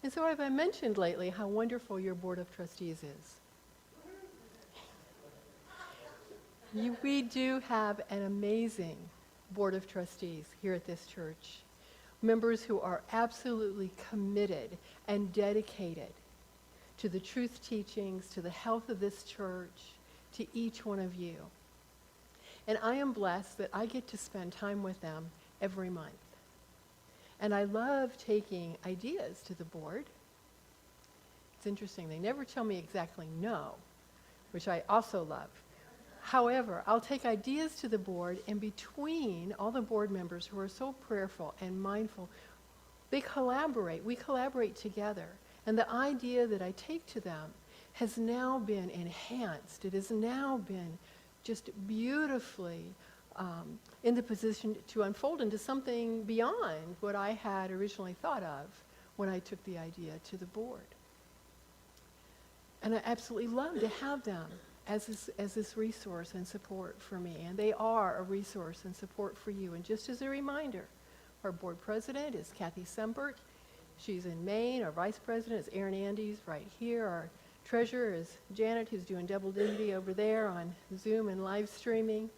And so I've mentioned lately how wonderful your Board of Trustees is. We do have an amazing Board of Trustees here at this church. Members who are absolutely committed and dedicated to the truth teachings, to the health of this church, to each one of you. And I am blessed that I get to spend time with them every month. And I love taking ideas to the board. It's interesting, they never tell me exactly no, which I also love. However, I'll take ideas to the board, and between all the board members who are so prayerful and mindful, they collaborate. We collaborate together. And the idea that I take to them has now been enhanced. It has now been just beautifully in the position to unfold into something beyond what I had originally thought of when I took the idea to the board. And I absolutely love to have them as this resource and support for me. And they are a resource and support for you. And just as a reminder, our board president is Kathy Sembert. She's in Maine. Our vice president is Erin Andes right here. Our treasurer is Janet, who's doing double duty over there on Zoom and live streaming.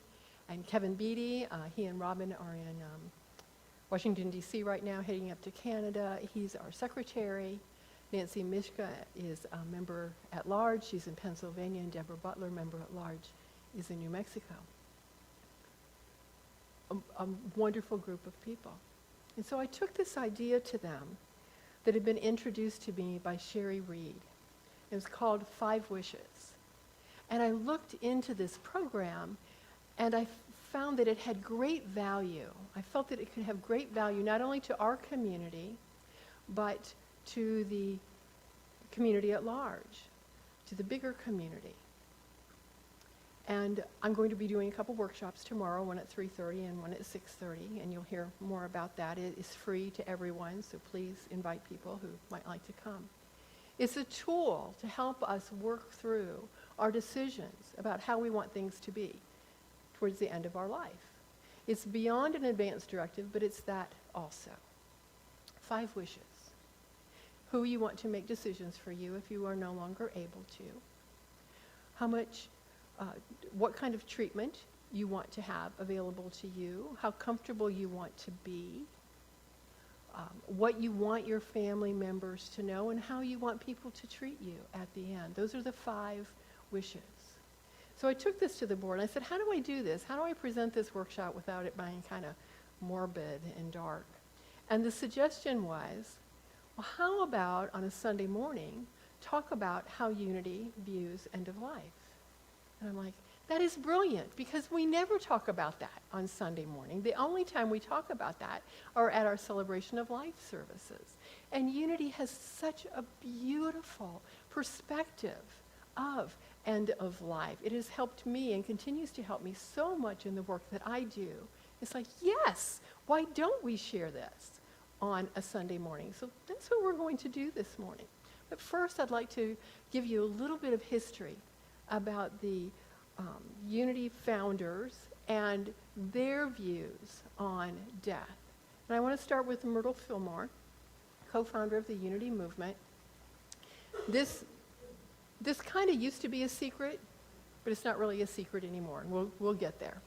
And Kevin Beatty, he and Robin are in Washington, D.C. right now, heading up to Canada. He's our secretary. Nancy Mishka is a member at large. She's in Pennsylvania, and Deborah Butler, member at large, is in New Mexico. A wonderful group of people. And so I took this idea to them that had been introduced to me by Sherry Reed. It was called 5 Wishes. And I looked into this program, and I found that it had great value. I felt that it could have great value not only to our community, but to the community at large, to the bigger community. And I'm going to be doing a couple workshops tomorrow, one at 3:30 and one at 6:30, and you'll hear more about that. It is free to everyone, so please invite people who might like to come. It's a tool to help us work through our decisions about how we want things to be towards the end of our life. It's beyond an advance directive, but it's that also. 5 wishes. Who you want to make decisions for you if you are no longer able to. How much, what kind of treatment you want to have available to you. How comfortable you want to be. What you want your family members to know, and how you want people to treat you at the end. Those are the 5 wishes. So I took this to the board, and I said, how do I do this? How do I present this workshop without it being kind of morbid and dark? And the suggestion was, well, how about on a Sunday morning, talk about how unity views end of life? And I'm like, that is brilliant, because we never talk about that on Sunday morning. The only time we talk about that are at our Celebration of Life services. And unity has such a beautiful perspective of end of life. It has helped me and continues to help me so much in the work that I do. It's like, yes, why don't we share this on a Sunday morning? So that's what we're going to do this morning. But first, I'd like to give you a little bit of history about the Unity founders and their views on death. And I want to start with Myrtle Fillmore, co-founder of the Unity movement. This kind of used to be a secret, but it's not really a secret anymore, and we'll get there.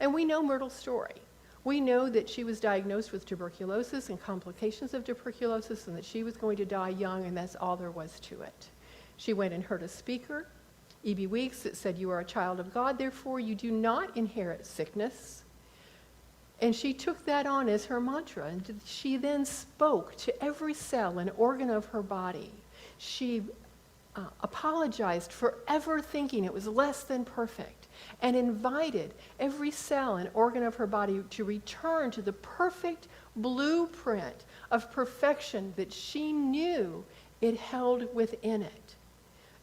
And we know Myrtle's story. We know that she was diagnosed with tuberculosis and complications of tuberculosis, and that she was going to die young, and that's all there was to it. She went and heard a speaker, E.B. Weeks, that said, you are a child of God, therefore you do not inherit sickness. And she took that on as her mantra, and she then spoke to every cell and organ of her body. She apologized for ever thinking it was less than perfect, and invited every cell and organ of her body to return to the perfect blueprint of perfection that she knew it held within it.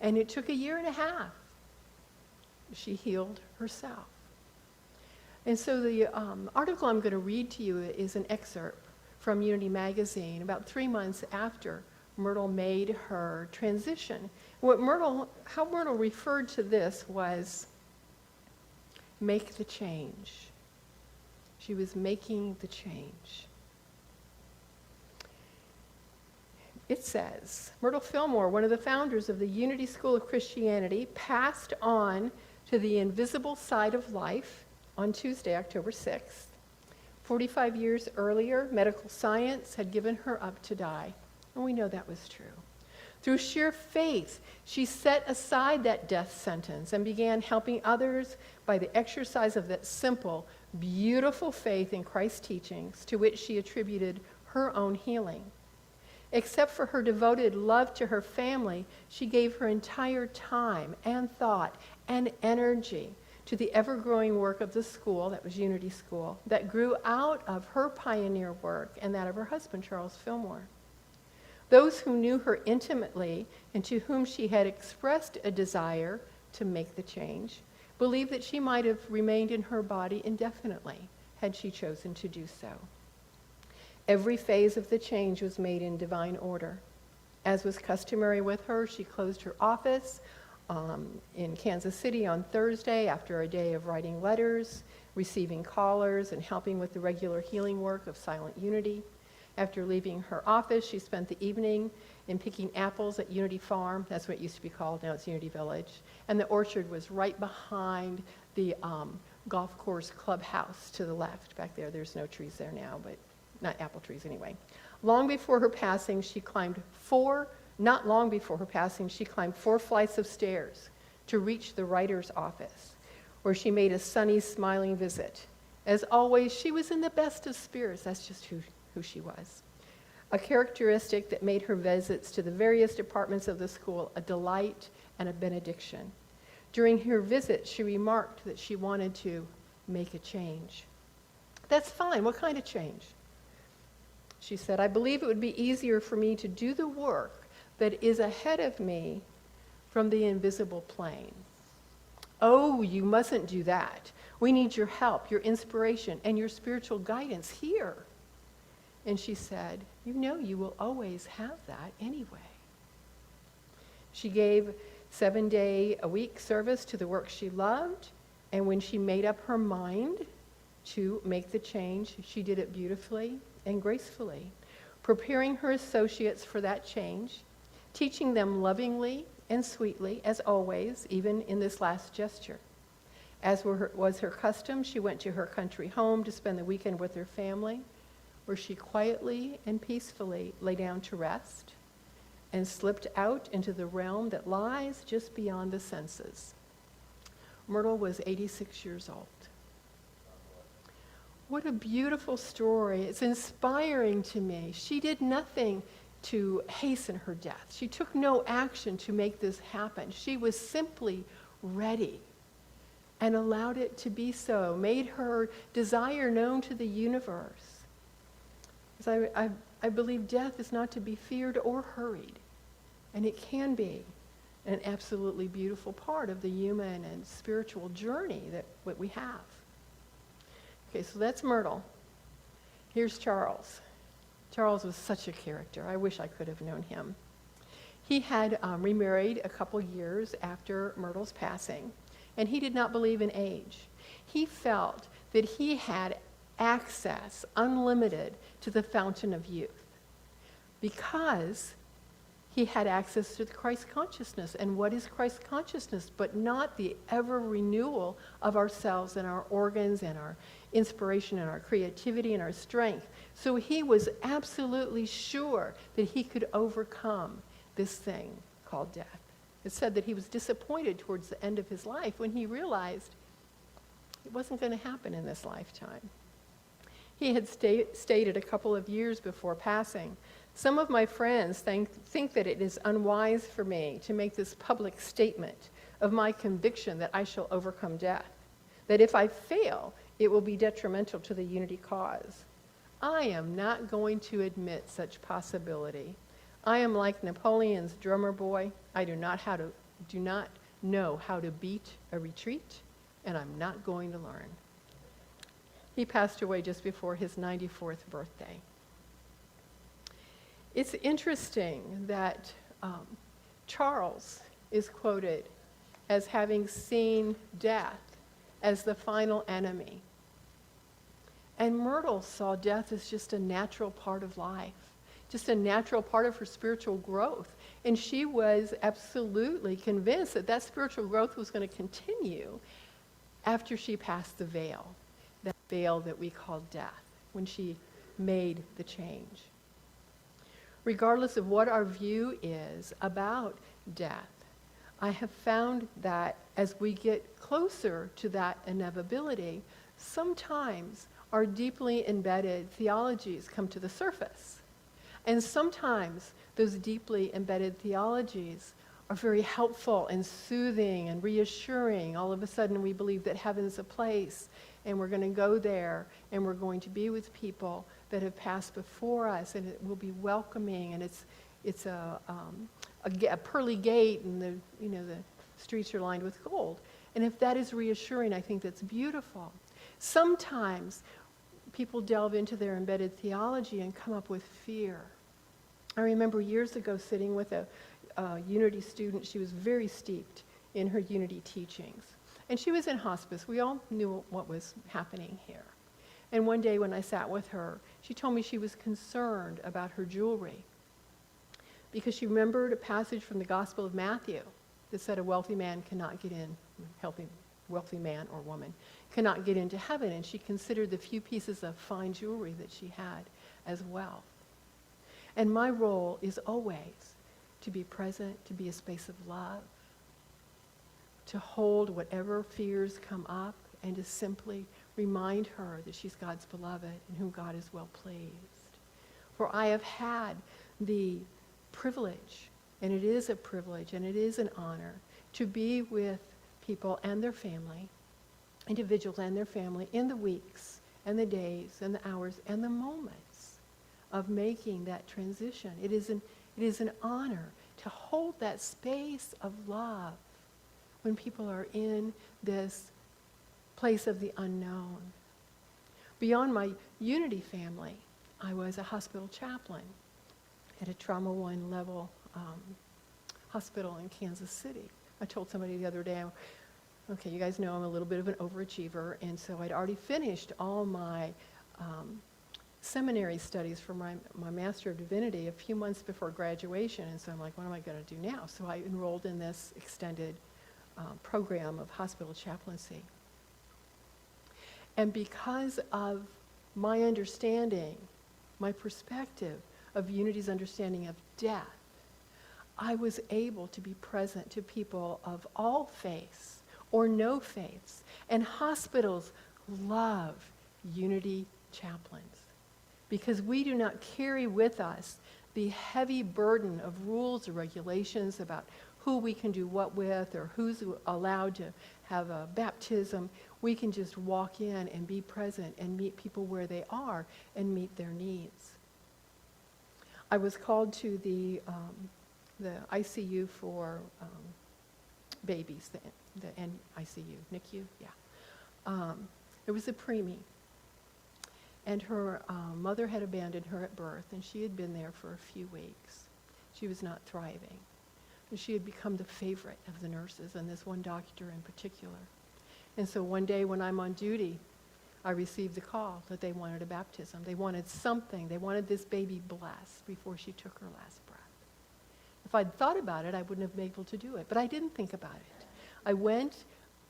And it took 1.5 years. She healed herself. And so the article I'm going to read to you is an excerpt from Unity magazine about 3 months after Myrtle made her transition. How Myrtle referred to this was, make the change. She was making the change. It says, Myrtle Fillmore, one of the founders of the Unity School of Christianity, passed on to the invisible side of life on Tuesday, October 6th. 45 years earlier, medical science had given her up to die, and we know that was true. Through sheer faith, she set aside that death sentence and began helping others by the exercise of that simple, beautiful faith in Christ's teachings, to which she attributed her own healing. Except for her devoted love to her family, she gave her entire time and thought and energy to the ever-growing work of the school, that was Unity School, that grew out of her pioneer work and that of her husband, Charles Fillmore. Those who knew her intimately and to whom she had expressed a desire to make the change believed that she might have remained in her body indefinitely had she chosen to do so. Every phase of the change was made in divine order. As was customary with her, she closed her office in Kansas City on Thursday after a day of writing letters, receiving callers, and helping with the regular healing work of Silent Unity. After leaving her office, she spent the evening in picking apples at Unity Farm. That's what it used to be called. Now it's Unity Village. And the orchard was right behind the golf course clubhouse to the left. Back there, there's no trees there now, but not apple trees anyway. Not long before her passing, she climbed 4 flights of stairs to reach the writer's office, where she made a sunny, smiling visit. As always, she was in the best of spirits. That's just who she was. A characteristic that made her visits to the various departments of the school a delight and a benediction. During her visit, she remarked that she wanted to make a change. That's fine. What kind of change? She said, I believe it would be easier for me to do the work that is ahead of me from the invisible plane. Oh, you mustn't do that. We need your help, your inspiration, and your spiritual guidance here. And she said, you know you will always have that anyway. She gave 7-day-a-week service to the work she loved, and when she made up her mind to make the change, she did it beautifully and gracefully, preparing her associates for that change, teaching them lovingly and sweetly, as always, even in this last gesture. As was her custom, she went to her country home to spend the weekend with her family, where she quietly and peacefully lay down to rest and slipped out into the realm that lies just beyond the senses. Myrtle was 86 years old. What a beautiful story. It's inspiring to me. She did nothing to hasten her death. She took no action to make this happen. She was simply ready and allowed it to be so, made her desire known to the universe. I believe death is not to be feared or hurried, and it can be an absolutely beautiful part of the human and spiritual journey that we have. Okay, so that's Myrtle. Here's Charles. Charles was such a character. I wish I could have known him. He had remarried a couple years after Myrtle's passing, and he did not believe in age. He felt that he had access, unlimited, to the fountain of youth because he had access to the Christ consciousness. And what is Christ consciousness but not the ever renewal of ourselves and our organs and our inspiration and our creativity and our strength? So he was absolutely sure that he could overcome this thing called death. It said that he was disappointed towards the end of his life when he realized it wasn't going to happen in this lifetime. He had stated a couple of years before passing, some of my friends think that it is unwise for me to make this public statement of my conviction that I shall overcome death, that if I fail, it will be detrimental to the unity cause. I am not going to admit such possibility. I am like Napoleon's drummer boy. I do not know how to beat a retreat, and I'm not going to learn. He passed away just before his 94th birthday. It's interesting that Charles is quoted as having seen death as the final enemy. And Myrtle saw death as just a natural part of life. just a natural part of her spiritual growth. And she was absolutely convinced that that spiritual growth was going to continue after she passed the veil, that veil that we call death, when she made the change. Regardless of what our view is about death, I have found that as we get closer to that inevitability, sometimes our deeply embedded theologies come to the surface. And sometimes those deeply embedded theologies are very helpful and soothing and reassuring. All of a sudden we believe that heaven's a place and we're going to go there and we're going to be with people that have passed before us, and it will be welcoming, and it's a pearly gate, and the streets are lined with gold. And if that is reassuring, I think that's beautiful. Sometimes people delve into their embedded theology and come up with fear. I remember years ago sitting with a Unity student. She was very steeped in her Unity teachings. And she was in hospice. We all knew what was happening here. And one day when I sat with her, she told me she was concerned about her jewelry because she remembered a passage from the Gospel of Matthew that said a wealthy man cannot get in, wealthy man or woman cannot get into heaven. And she considered the few pieces of fine jewelry that she had as wealth. And my role is always to be present, to be a space of love, to hold whatever fears come up, and to simply remind her that she's God's beloved and whom God is well pleased. For I have had the privilege, and it is a privilege and it is an honor, to be with people and their family, individuals and their family, in the weeks and the days and the hours and the moments of making that transition. It is an honor to hold that space of love when people are in this place of the unknown. Beyond my Unity family, I was a hospital chaplain at a Trauma 1 level hospital in Kansas City. I told somebody the other day, okay, you guys know I'm a little bit of an overachiever, and so I'd already finished all my seminary studies for my Master of Divinity a few months before graduation, and so I'm like, what am I going to do now? So I enrolled in this extended program of hospital chaplaincy. And because of my understanding, my perspective of Unity's understanding of death, I was able to be present to people of all faiths or no faiths. And hospitals love Unity chaplains because we do not carry with us the heavy burden of rules or regulations about who we can do what with or who's allowed to have a baptism. We can just walk in and be present and meet people where they are and meet their needs. I was called to the ICU for babies, the NICU, NICU, yeah. There was a preemie, and her mother had abandoned her at birth, and she had been there for a few weeks. She was not thriving. And she had become the favorite of the nurses, and this one doctor in particular. And so one day when I'm on duty, I received the call that they wanted a baptism. They wanted something. They wanted this baby blessed before she took her last breath. If I'd thought about it, I wouldn't have been able to do it. But I didn't think about it. I went,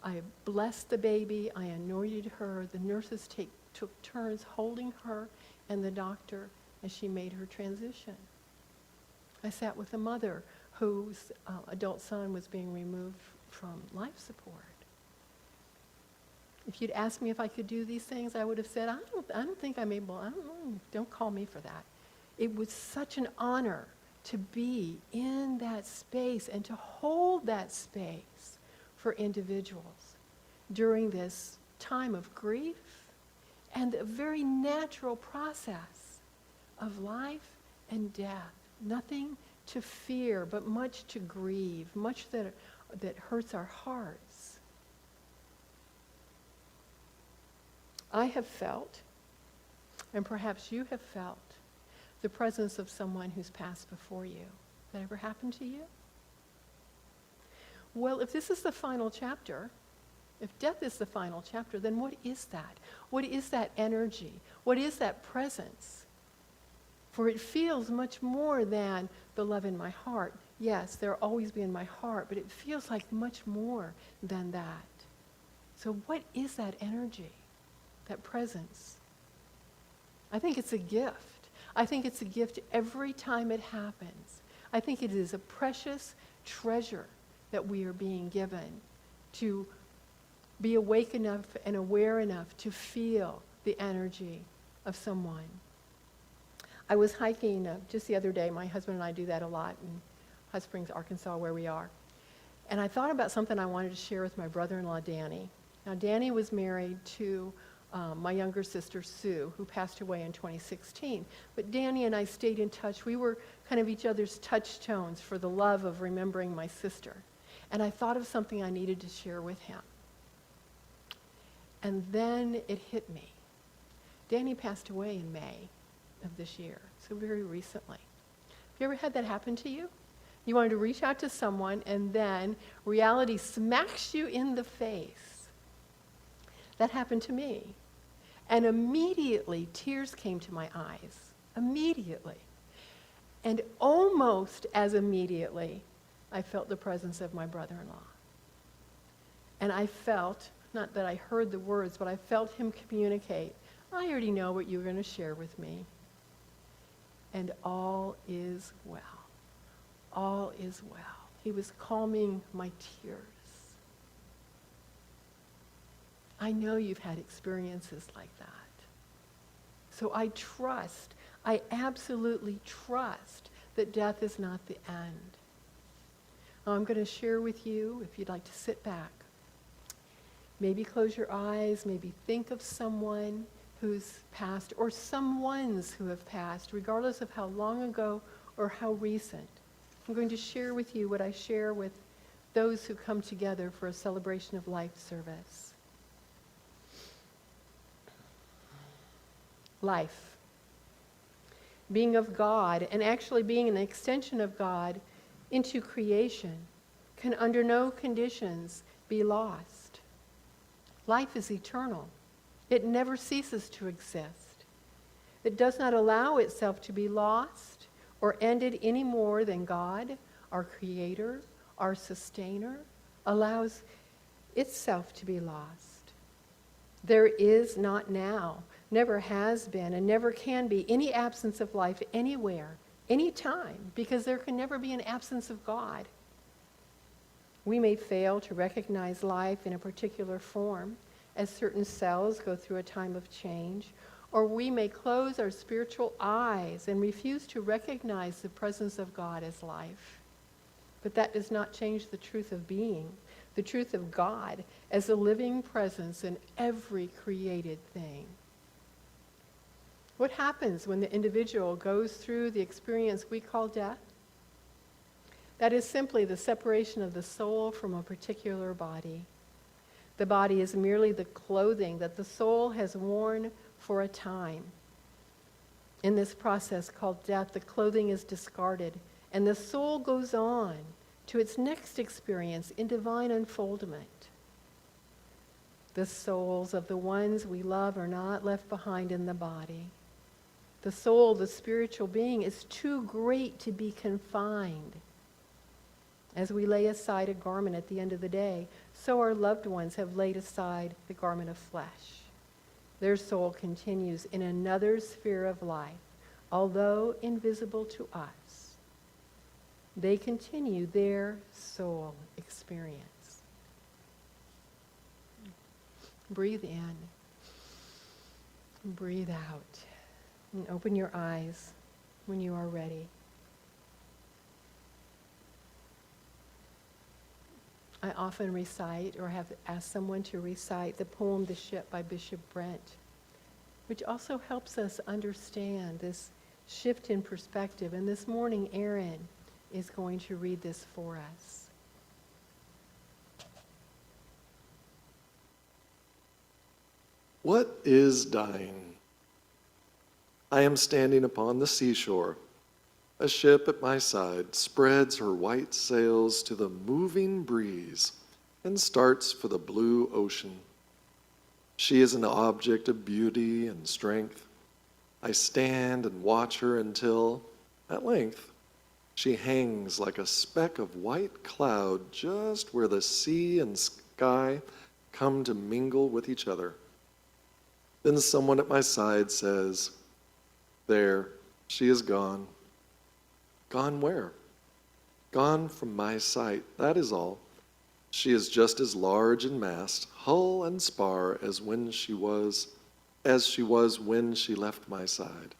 I blessed the baby, I anointed her. The nurses took turns holding her and the doctor as she made her transition. I sat with a mother whose adult son was being removed from life support. If you'd asked me if I could do these things, I would have said, I don't think I'm able. I don't know. Don't call me for that. It was such an honor to be in that space and to hold that space for individuals during this time of grief and a very natural process of life and death. Nothing to fear, but much to grieve, much that hurts our hearts. I have felt, and perhaps you have felt, the presence of someone who's passed before you. That ever happened to you? Well, if this is the final chapter, if death is the final chapter, then what is that? What is that energy? What is that presence For it feels much more than the love in my heart. Yes, there'll always be in my heart, but it feels like much more than that. So what is that energy, that presence? I think it's a gift. I think it's a gift every time it happens. I think it is a precious treasure that we are being given to be awake enough and aware enough to feel the energy of someone. I was hiking just the other day. My husband and I do that a lot in Hot Springs, Arkansas, where we are. And I thought about something I wanted to share with my brother-in-law, Danny. Now, Danny was married to my younger sister, Sue, who passed away in 2016. But Danny and I stayed in touch. We were kind of each other's touchstones for the love of remembering my sister. And I thought of something I needed to share with him. And then it hit me. Danny passed away in May of this year, so very recently. Have you ever had that happen to you? You wanted to reach out to someone, and then reality smacks you in the face. That happened to me. And immediately, tears came to my eyes. Immediately. And almost as immediately, I felt the presence of my brother-in-law. And I felt, not that I heard the words, but I felt him communicate, I already know what you're going to share with me. And all is well. All is well. He was calming my tears. I know you've had experiences like that. So I absolutely trust that death is not the end. Now I'm going to share with you, if you'd like to sit back, maybe close your eyes, maybe think of someone who's passed, or some ones who have passed, regardless of how long ago or how recent. I'm going to share with you what I share with those who come together for a celebration of life service. Life. Being of God, and actually being an extension of God into creation, can under no conditions be lost. Life is eternal. It never ceases to exist. It does not allow itself to be lost or ended any more than God, our Creator, our Sustainer, allows itself to be lost. There is not now, never has been, and never can be any absence of life anywhere, anytime, because there can never be an absence of God. We may fail to recognize life in a particular form, as certain cells go through a time of change, or we may close our spiritual eyes and refuse to recognize the presence of God as life. But that does not change the truth of being, the truth of God as a living presence in every created thing. What happens when the individual goes through the experience we call death? That is simply the separation of the soul from a particular body. The body is merely the clothing that the soul has worn for a time. In this process called death, the clothing is discarded, and the soul goes on to its next experience in divine unfoldment. The souls of the ones we love are not left behind in the body. The soul, the spiritual being, is too great to be confined. As we lay aside a garment at the end of the day, so our loved ones have laid aside the garment of flesh. Their soul continues in another sphere of life, although invisible to us. They continue their soul experience. Breathe in. Breathe out. And open your eyes when you are ready. I often recite, or have asked someone to recite, the poem The Ship by Bishop Brent, which also helps us understand this shift in perspective. And this morning, Aaron is going to read this for us. What is dying? I am standing upon the seashore. A ship at my side spreads her white sails to the moving breeze and starts for the blue ocean. She is an object of beauty and strength. I stand and watch her until, at length, she hangs like a speck of white cloud just where the sea and sky come to mingle with each other. Then someone at my side says, "There, she is gone." Gone where? Gone from my sight, that is all. She is just as large in mast, hull and spar as she was when she left my side.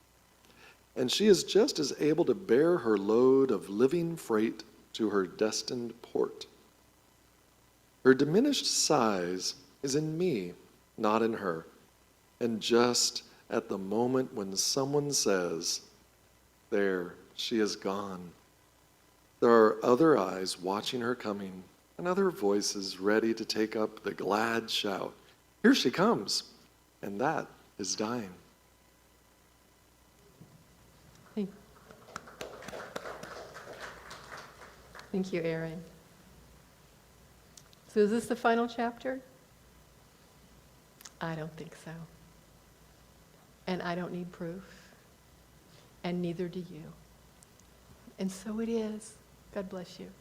And she is just as able to bear her load of living freight to her destined port. Her diminished size is in me, not in her. And just at the moment when someone says, "There, she is gone," there are other eyes watching her coming, and other voices ready to take up the glad shout, "Here she comes!" And that is dying. Thank you, Aaron. So is this the final chapter? I don't think so. And I don't need proof. And neither do you. And so it is. God bless you.